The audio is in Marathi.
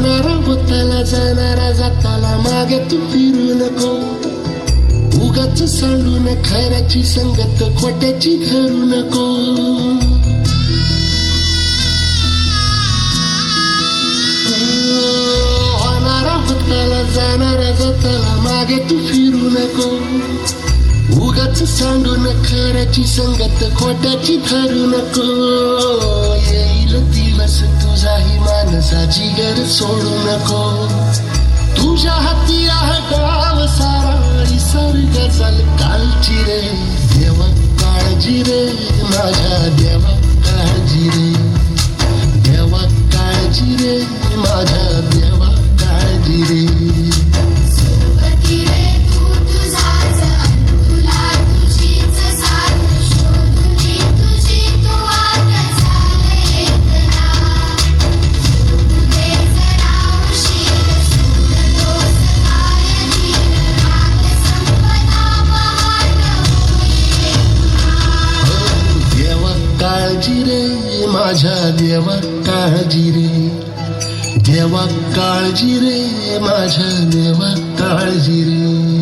होणारा होताला जाणारा जाताला मागे तू फिरू नको. उगाच सांडून खऱ्याची संगत खोट्याची धरू नको. होणारा होताला जाणारा जाताला मागे तू फिरू नको. उगाच सांडून खऱ्याची संगत खोट्याची धरू नको. येईल दिवस तुझाही मानसा जिगर सोडू नको. तुझ्या हाती आहे गाव सारा निसर्ग चाल कालची रे. देवा काळजी रे माझ्या देवा काळजी रे. देवा काळजी रे माझ्या देवा काळजी रे. काळजी रे माझ्या देवा काळजी रे. देवा काळजी रे माझ्या देवा काळजी रे.